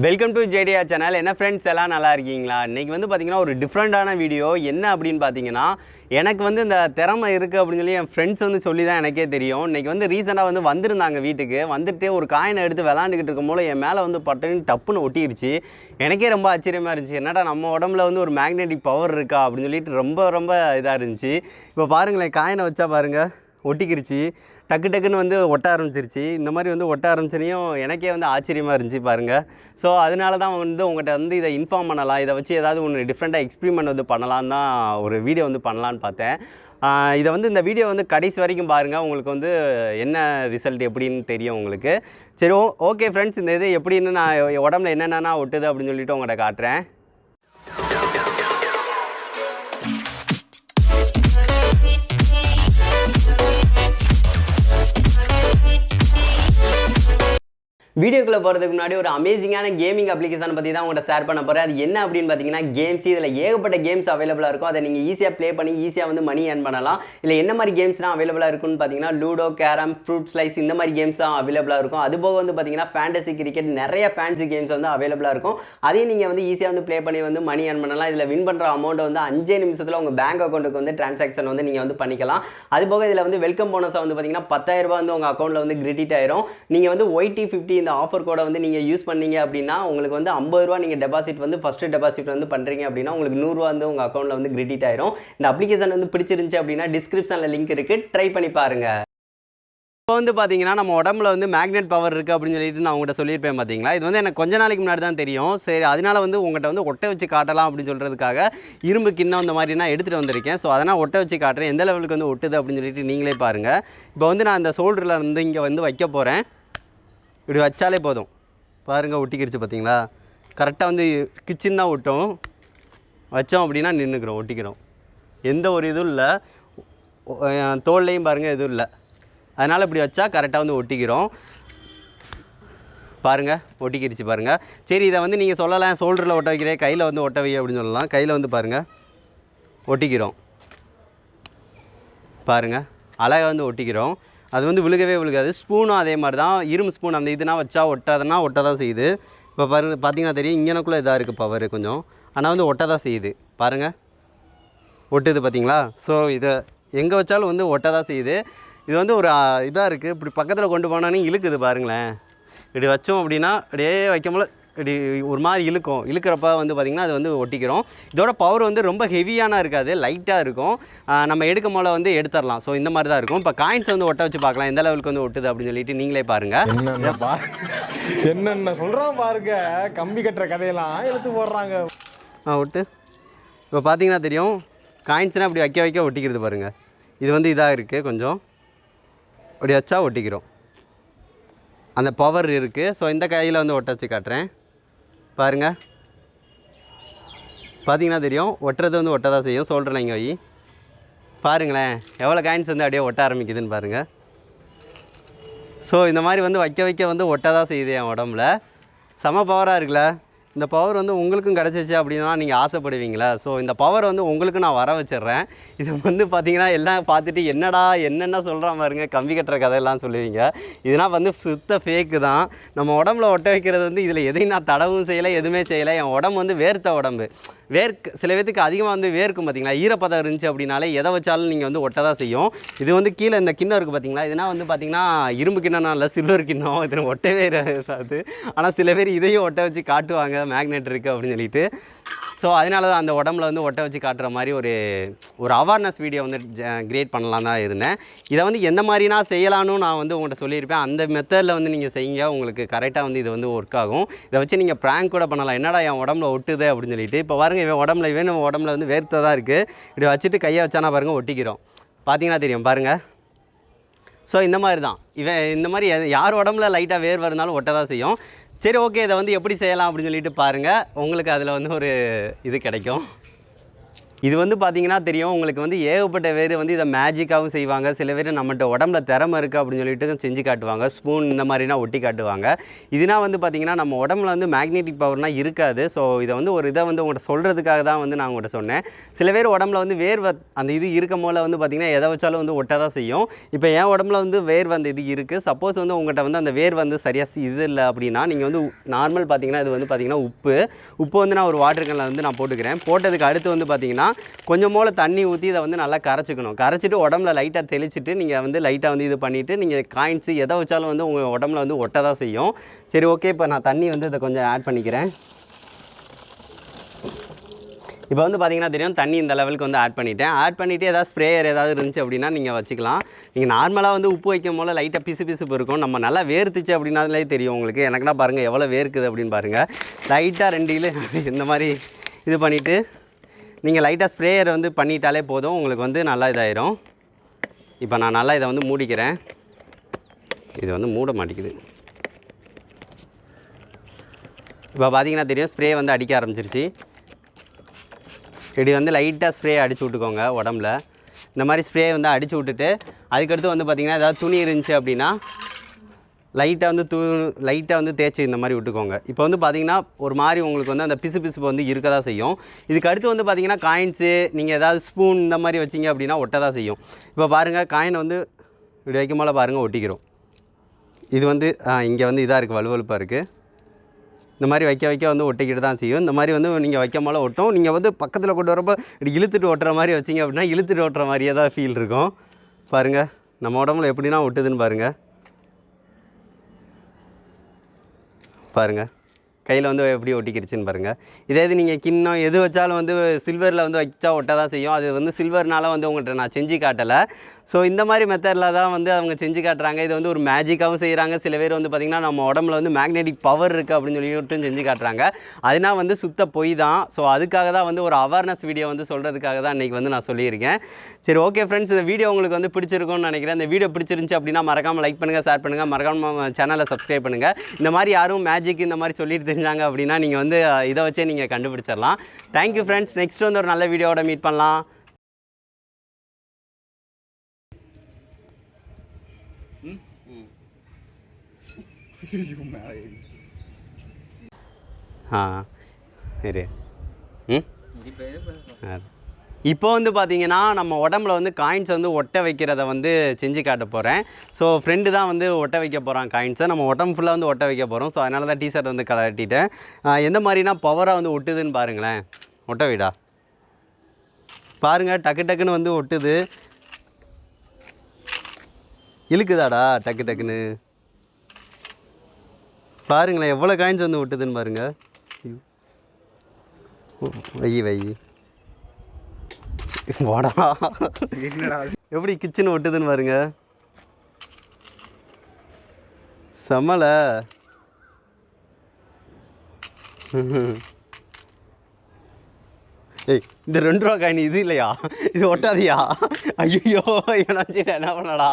Welcome to ஜேடியா channel. என்ன friends எல்லாம் நல்லா இருக்கீங்களா? இன்றைக்கி வந்து பார்த்திங்கன்னா ஒரு டிஃப்ரெண்ட்டான வீடியோ. என்ன அப்படின்னு பார்த்தீங்கன்னா, எனக்கு வந்து இந்த திறமை இருக்குது அப்படின்னு சொல்லி என் ஃப்ரெண்ட்ஸ் வந்து சொல்லி தான் எனக்கே தெரியும். இன்றைக்கி வந்து ரீசெண்டாக வந்து வந்திருந்தாங்க வீட்டுக்கு. வந்துட்டு ஒரு காயினை எடுத்து விளாண்டுக்கிட்டு இருக்கும்போது என் மேலே வந்து பட்டுன்னு டப்புன்னு ஒட்டிருச்சு. எனக்கே ரொம்ப ஆச்சரியமாக இருந்துச்சு. என்னடா நம்ம உடம்புல வந்து ஒரு மேக்னெட்டிக் பவர் இருக்கா அப்படின்னு சொல்லிட்டு ரொம்ப இதாக இருந்துச்சு. இப்போ பாருங்களேன், காயினை வச்சா பாருங்கள் ஒட்டிக்கிருச்சு. டக்குன்னு வந்து ஒட்ட ஆரம்பிச்சிருச்சு. இந்த மாதிரி வந்து ஒட்ட ஆரம்பிச்சனையும் எனக்கே வந்து ஆச்சரியமாக இருந்துச்சு பாருங்கள். ஸோ அதனால தான் வந்து உங்கள்கிட்ட வந்து இதை இன்ஃபார்ம் பண்ணலாம், இதை வச்சு ஏதாவது ஒன்று டிஃப்ரெண்ட்டாக எக்ஸ்பிரிமெண்ட் வந்து பண்ணலான்னு தான் ஒரு வீடியோ வந்து பண்ணலான்னு பார்த்தேன். இதை வந்து இந்த வீடியோ வந்து கடைசி வரைக்கும் பாருங்கள், உங்களுக்கு வந்து என்ன ரிசல்ட் எப்படின்னு தெரியும் உங்களுக்கு. சரி, ஓகே ஃப்ரெண்ட்ஸ், இந்த இது எப்படின்னு நான் உடம்புல என்னென்னா ஒட்டுது அப்படின்னு சொல்லிட்டு உங்கள்கிட்ட காட்டுறேன். வீடியோக்குள்ளே போகிறதுக்கு முன்னாடி ஒரு அமேசிங்கான கேமிங் அப்ளிகேஷன் பற்றி தான் உங்கள்கிட்ட ஷேர் பண்ண போகிறேன். அது என்ன அப்படின்னு பார்த்தீங்கன்னா கேம்ஸ். இதில் ஏகப்பட்ட கேம்ஸ் அவைலபிளாக இருக்கும். அதை நீங்கள் ஈஸியாக ப்ளே பண்ணி ஈஸியாக வந்து மணி ஏர்ன் பண்ணலாம். இல்லை என்ன மாதிரி கேம்ஸ்லாம் அவைலபிளாக இருக்குன்னு பார்த்தீங்கன்னா லூடோ, கேரம், ஃப்ரூட் ஸ்லைஸ் இந்த மாதிரி கேம்ஸ் தான் அவைலபிளாக இருக்கும். அதுபோக வந்து பார்த்தீங்கன்னா ஃபேண்டசி கிரிக்கெட், நிறைய ஃபேன்சி கேம்ஸ் வந்து அவைலபிளாக இருக்கும். அதையும் நீங்கள் வந்து ஈஸியாக வந்து ப்ளே பண்ணி வந்து மணி ஏர்ன் பண்ணலாம். இதில் வின் பண்ணுற அமௌண்ட்டை வந்து 5 நிமிஷத்தில் உங்கள் பேங்க் அக்கௌண்ட்டுக்கு வந்து ட்ரான்சாக்ஷன் வந்து நீங்கள் வந்து பண்ணிக்கலாம். அதுபோக இதில் வந்து வெல்கம் போனஸாக வந்து பார்த்தீங்கன்னா 10,000 ரூபா வந்து உங்கள் அக்கௌண்ட்டில் வந்து கிரெடிட் ஆயிரும். நீங்கள் வந்து YT50 இந்த ஆஃபர் கோடை வந்து நீங்கள் யூஸ் பண்ணீங்க அப்படின்னா உங்களுக்கு வந்து 50 ரூபா நீங்கள் டெபாசிட் வந்து ஃபஸ்ட்டு டெபாசிட் வந்து பண்ணுறீங்க அப்படின்னா உங்களுக்கு 100 ரூபா வந்து உங்கள் அக்கௌண்ட்டில் வந்து கிரெடிட் ஆயிரும். இந்த அப்ளிகேஷன் வந்து பிடிச்சிருந்துச்சு அப்படின்னா டிஸ்கிரிப்ஷனில் லிங்க் இருக்குது, ட்ரை பண்ணி பாருங்கள். இப்போ வந்து பார்த்தீங்கன்னா நம்ம உடம்புல வந்து மேக்னெட் பவர் இருக்குது அப்படின்னு சொல்லிட்டு நான் உங்கள்கிட்ட சொல்லியிருப்பேன் பார்த்தீங்களா. இது வந்து எனக்கு கொஞ்ச நாளைக்கு முன்னாடி தான் தெரியும். சரி, அதனால் வந்து உங்கள்கிட்ட வந்து ஒட்டை வச்சு காட்டலாம் அப்படின்னு சொல்கிறதுக்காக இரும்பு கிண்ணம் இந்த மாதிரி நான் எடுத்துகிட்டு வந்திருக்கேன். ஸோ அதனால் ஒட்டை வச்சு காட்டுறேன், எந்த லெவலுக்கு வந்து ஒட்டுது அப்படின்னு சொல்லிட்டு நீங்களே பாருங்கள். இப்போ வந்து நான் இந்த ஷோல்டரில் இருந்து இங்கே வந்து வைக்க போகிறேன். இப்படி வச்சாலே போதும், பாருங்கள் ஒட்டிக்கிடுச்சு பார்த்தீங்களா. கரெக்டாக வந்து கிச்சன் தான் ஒட்டும். வச்சோம் அப்படின்னா நின்றுக்கிறோம், ஒட்டிக்கிறோம். எந்த ஒரு இதுவும் இல்லை, தோல்லையும் பாருங்கள் எதுவும் இல்லை. அதனால் இப்படி வச்சா கரெக்டாக வந்து ஒட்டிக்கிறோம். பாருங்கள் ஒட்டிக்கிடுச்சு பாருங்கள். சரி, இதை வந்து நீங்கள் சொல்லலாம் ஷோல்டரில் ஒட்ட வைக்கிறேன், கையில் வந்து ஒட்ட வை அப்படின்னு சொல்லலாம். கையில் வந்து பாருங்கள் ஒட்டிக்கிறோம். பாருங்கள் அழகாக வந்து ஒட்டிக்கிறோம். அது வந்து விழுகாது. ஸ்பூனும் அதே மாதிரி தான், இரும்பு ஸ்பூன் அந்த இதுனா வச்சா ஒட்டாதன்னா ஒட்ட தான் செய்யுது. இப்போ பார்த்தீங்கன்னா தெரியும், இங்கனக்குள்ளே இதாக இருக்குது பவர் கொஞ்சம், ஆனால் வந்து ஒட்ட தான் செய்யுது. பாருங்கள் ஒட்டுது பார்த்தீங்களா. ஸோ இதை எங்கே வச்சாலும் வந்து ஒட்ட தான் செய்யுது. இது வந்து ஒரு இதாக இருக்குது. இப்படி பக்கத்தில் கொண்டு போனானே இழுக்குது பாருங்களேன். இப்படி வச்சோம் அப்படின்னா அப்படியே வைக்கும்போது இப்படி ஒரு மாதிரி இழுக்கிறப்ப வந்து பார்த்திங்கன்னா அது வந்து ஒட்டிக்கிறோம். இதோட பவர் வந்து ரொம்ப ஹெவியான இருக்காது, லைட்டாக இருக்கும். நம்ம எடுக்கும் போல வந்து எடுத்துடலாம். ஸோ இந்த மாதிரி தான் இருக்கும். இப்போ காயின்ஸ் வந்து ஒட்ட வச்சு பார்க்கலாம் எந்த லெவலுக்கு வந்து ஒட்டுது அப்படின்னு சொல்லிட்டு நீங்களே பாருங்கள். என்னென்ன சொல்கிறோம் பாருங்க, கம்பி கட்டுற கதையெல்லாம் எடுத்து போடுறாங்க. ஒட்டு இப்போ பார்த்தீங்கன்னா தெரியும், காயின்ஸ்னால் இப்படி வைக்க ஒட்டிக்கிறது பாருங்கள். இது வந்து இதாக இருக்குது, கொஞ்சம் அப்படி வச்சா ஒட்டிக்கிறோம், அந்த பவர் இருக்குது. ஸோ இந்த கையில் வந்து ஒட்ட வச்சு காட்டுறேன் பாருங்கள். பார்த்தீங்கன்னா தெரியும், ஒட்டுறது வந்து ஒட்ட தான் செய்யும். ஷோல்டரில் இங்கே வை பாருங்களேன், எவ்வளோ காயின்ஸ் வந்து அப்படியே ஒட்ட ஆரம்பிக்குதுன்னு பாருங்கள். ஸோ இந்த மாதிரி வந்து வைக்க வந்து ஒட்ட தான் செய்யுது என் உடம்புல. செம பவராக இருக்குல்ல. இந்த பவர் வந்து உங்களுக்கும் கிடச்சிச்சு அப்படின்னா நீங்கள் ஆசைப்படுவீங்களா? ஸோ இந்த பவர் வந்து உங்களுக்கு நான் வர வச்சிடுறேன். இது வந்து பார்த்தீங்கன்னா எல்லாம் பார்த்துட்டு என்னென்ன சொல்கிறான் பாருங்க, கம்பி கட்டுற கதையெல்லாம் சொல்லுவீங்க. இதெல்லாம் வந்து சுத்த ஃபேக்கு தான். நம்ம உடம்புல ஒட்ட வைக்கிறது வந்து இதில் எதையும் நான் தடவும் செய்யலை, எதுவுமே செய்யலை. என் உடம்பு வந்து வேர்த்த உடம்பு. சில பேத்துக்கு அதிகமாக வந்து வேர்க்கும் பார்த்தீங்களா. ஈரப்பதம் இருந்துச்சு அப்படின்னாலே எதை வச்சாலும் நீங்கள் வந்து ஒட்ட தான் செய்யும். இது வந்து கீழே இந்த கிண்ணம் இருக்குது பார்த்தீங்களா, இதனால் வந்து பார்த்திங்கன்னா இரும்பு கிண்ணம் இல்லை, சில்வர் கிண்ணம். இதில் ஒட்டவே இருக்காது. ஆனால் சில பேர் இதையும் ஒட்ட வச்சு காட்டுவாங்க, மேக்னெட் இருக்குது அப்படின்னு சொல்லிட்டு. ஸோ அதனால தான் அந்த உடம்புல வந்து ஒட்ட வச்சு காட்டுற மாதிரி ஒரு அவேர்னஸ் வீடியோ வந்து கிரியேட் பண்ணலாம் தான் இருந்தேன். இதை வந்து எந்த மாதிரினா செய்யலான்னு நான் வந்து உங்கள்கிட்ட சொல்லியிருப்பேன். அந்த மெத்தடில் வந்து நீங்கள் செய்யுங்க, உங்களுக்கு கரெக்டாக வந்து இது வந்து ஒர்க் ஆகும். இதை வச்சு நீங்கள் ப்ராங்க் கூட பண்ணலாம். என்னடா என் உடம்புல ஒட்டுது அப்படின்னு சொல்லிட்டு. இப்போ பாருங்கள், இவன் உடம்புல வந்து வேர்த்ததாக இருக்குது. இப்படி வச்சுட்டு கையை வச்சானா பாருங்கள் ஒட்டிக்கிறோம். பார்த்தீங்கன்னா தெரியும் பாருங்கள். ஸோ இந்த மாதிரி தான் இந்த மாதிரி யார் உடம்புல லைட்டாக வேர்வை இருந்தாலும் ஒட்ட தான் செய்யும். சரி, ஓகே, இதை வந்து எப்படி செய்யலாம் அப்படின்னு சொல்லிட்டு பாருங்கள். உங்களுக்கு அதில் வந்து ஒரு இது கிடைக்கும். இது வந்து பார்த்தீங்கன்னா தெரியும் உங்களுக்கு வந்து ஏகப்பட்ட பேர் வந்து இதை மேஜிக்காகவும் செய்வாங்க. சில பேர் நம்மகிட்ட உடம்புல திறமை இருக்குது அப்படின்னு சொல்லிட்டு செஞ்சு காட்டுவாங்க. ஸ்பூன் இந்த மாதிரினா ஒட்டி காட்டுவாங்க. இதுனா வந்து பார்த்தீங்கன்னா நம்ம உடம்புல வந்து மேக்னெட்டிக் பவர்னால் இருக்காது. ஸோ இதை வந்து ஒரு இதை வந்து உங்கள்கிட்ட சொல்கிறதுக்காக தான் வந்து நான் உங்கள்கிட்ட சொன்னேன். சில பேர் உடம்புல வந்து வேர்வை அந்த இது இருக்கும் போல வந்து பார்த்திங்கன்னா எதை வச்சாலும் வந்து ஒட்ட தான் செய்யும். இப்போ என் உடம்புல வந்து வேர்வை அந்த இது இருக்குது. சப்போஸ் வந்து உங்கள்கிட்ட வந்து அந்த வேர்வை வந்து சரியாக இது இல்லை அப்படின்னா நீங்கள் வந்து நார்மல் பார்த்தீங்கன்னா இது வந்து பார்த்திங்கன்னா உப்பு வந்து நான் ஒரு வாட்டர் கேனில் வந்து நான் போட்டுக்கிறேன். போட்டதுக்கு அடுத்து வந்து பார்த்திங்கன்னா கொஞ்சம் போல் தண்ணி ஊற்றி இதை வந்து நல்லா கரைச்சிக்கணும். கரைச்சிட்டு உடம்புல லைட்டாக தெளிச்சிட்டு நீங்கள் வந்து லைட்டாக வந்து இது பண்ணிவிட்டு நீங்கள் காயின்ஸு எதை வச்சாலும் வந்து உங்கள் உடம்புல வந்து ஒட்ட தான் செய்யும். சரி ஓகே, இப்போ நான் தண்ணி வந்து இதை கொஞ்சம் ஆட் பண்ணிக்கிறேன். இப்போ வந்து பார்த்திங்கன்னா தெரியும் தண்ணி இந்த லெவலுக்கு வந்து ஆட் பண்ணிவிட்டு ஏதாவது ஸ்ப்ரேயர் ஏதாவது இருந்துச்சு அப்படின்னா நீங்கள் வச்சுக்கலாம். நீங்கள் நார்மலாக வந்து உப்பு வைக்கும் போல் லைட்டாக பிசுப்பு இருக்கும். நம்ம நல்லா வேர்த்துச்சு அப்படின்னாலே தெரியும் உங்களுக்கு. எனக்குன்னா பாருங்கள் எவ்வளோ வேர்க்குது அப்படின்னு பாருங்கள். லைட்டாக 2 கிலோ இந்த மாதிரி இது பண்ணிவிட்டு நீங்கள் லைட்டாக ஸ்ப்ரேயர் வந்து பண்ணிட்டாலே போதும், உங்களுக்கு வந்து நல்லா இதாயிரும். இப்போ நான் நல்லா இதை வந்து மூடிக்கிறேன். இது வந்து மூட மாட்டேங்குது. இப்போ பார்த்தீங்கன்னா தெரியும் ஸ்ப்ரே வந்து அடிக்க ஆரம்பிச்சிருச்சு. இப்படி வந்து லைட்டாக ஸ்ப்ரே அடித்து விட்டுக்கோங்க உடம்புல. இந்த மாதிரி ஸ்ப்ரே வந்து அடித்து விட்டுட்டு அதுக்கடுத்து வந்து பார்த்திங்கன்னா ஏதாவது துணி இருந்துச்சு அப்படின்னா லைட்டாக வந்து தேய்ச்சி இந்த மாதிரி விட்டுக்கோங்க. இப்போ வந்து பார்த்திங்கன்னா ஒரு மாதிரி உங்களுக்கு வந்து அந்த பிசுப்பு வந்து இருக்க தான் செய்யும். இதுக்கு அடுத்து வந்து பார்த்திங்கன்னா காயின்ஸு நீங்கள் ஏதாவது ஸ்பூன் இந்த மாதிரி வச்சிங்க அப்படின்னா ஒட்ட தான் செய்யும். இப்போ பாருங்கள் காயின் வந்து இப்படி வைக்கும் போல் பாருங்கள் ஒட்டிக்கிறோம். இது வந்து இங்கே வந்து இதாக இருக்குது, வலுவலுப்பாக இருக்குது. இந்த மாதிரி வைக்க வந்து ஒட்டிக்கிட்டு தான் செய்யும். இந்த மாதிரி வந்து நீங்கள் வைக்கும் போல் ஒட்டும். நீங்கள் வந்து பக்கத்தில் கொண்டு வரப்போ இப்படி இழுத்துட்டு ஒட்டுற மாதிரி வச்சிங்க அப்படின்னா இழுத்துட்டு ஒட்டுற மாதிரியே தான் ஃபீல் இருக்கும். பாருங்கள் நம்ம உடம்புல எப்படின்னா ஒட்டுதுன்னு பாருங்கள். கையில் வந்து எப்படி ஒட்டிக்கிடுச்சின்னு பாருங்கள். இதே இது நீங்கள் கிண்ணம் எது வச்சாலும் வந்து சில்வரில் வந்து வச்சா ஒட்ட தான் செய்யும். அது வந்து சில்வர்னால வந்து உங்கள்கிட்ட நான் செஞ்சு காட்டலை. ஸோ இந்த மாதிரி மெத்தடில் தான் வந்து அவங்க செஞ்சு காட்டுறாங்க. இது வந்து ஒரு மேஜிக்காகவும் செய்கிறாங்க. சில பேர் வந்து பார்த்திங்கன்னா நம்ம உடம்புல வந்து மேக்னெட்டிக் பவர் இருக்குது அப்படின்னு சொல்லிட்டு செஞ்சு காட்டுறாங்க. அதனால் வந்து சுத்த பொய் தான். ஸோ அதுக்காக தான் வந்து ஒரு அவேர்னஸ் வீடியோ வந்து சொல்கிறதுக்காக தான் இன்றைக்கி வந்து நான் சொல்லியிருக்கேன். சரி ஓகே ஃப்ரெண்ட்ஸ், இந்த வீடியோ உங்களுக்கு வந்து பிடிச்சிருக்கும்னு நினைக்கிறேன். இந்த வீடியோ பிடிச்சிருந்துச்சி அப்படின்னா மறக்காமல் லைக் பண்ணுங்கள், ஷேர் பண்ணுங்கள், மறக்காமல் சேனலை சப்ஸ்கிரைப் பண்ணுங்கள். இந்த மாதிரி யாரும் மேஜிக் இந்த மாதிரி சொல்லிட்டு தெரிஞ்சாங்க அப்படின்னா நீங்கள் வந்து இதை வச்சே நீங்கள் கண்டுபிடிச்சிடலாம். Thank you friends. நெக்ஸ்ட் வந்து ஒரு நல்ல வீடியோவோட மீட் பண்ணலாம். சரி இப்போ வந்து பார்த்தீங்கன்னா நம்ம உடம்புல வந்து காயின்ஸை வந்து ஒட்ட வைக்கிறத வந்து செஞ்சு காட்ட போகிறேன். ஸோ ஃப்ரெண்டு தான் வந்து ஒட்ட வைக்க போகிறான் காயின்ஸை. நம்ம உடம்பு ஃபுல்லாக வந்து ஒட்ட வைக்க போகிறோம். ஸோ அதனால தான் டிஷர்ட் வந்து கலட்டிட்டேன். எந்த மாதிரினா பவராக வந்து ஒட்டுதுன்னு பாருங்களேன். ஒட்ட விடா பாருங்கள், டக்குன்னு வந்து ஒட்டுது. இழுக்குதாடா டக்குன்னு பாருங்களேன், எவ்வளோ காயின்ஸ் வந்து ஒட்டுதுன்னு பாருங்கள். வை வாடா எப்படி கிச்சன் ஒட்டுதுன்னு பாருங்க. செம்மல. ஏய், இந்த 2 ரூபா காயின் இது இல்லையா? இது ஒட்டாதியா? ஐயோ என்ன பண்ணடா.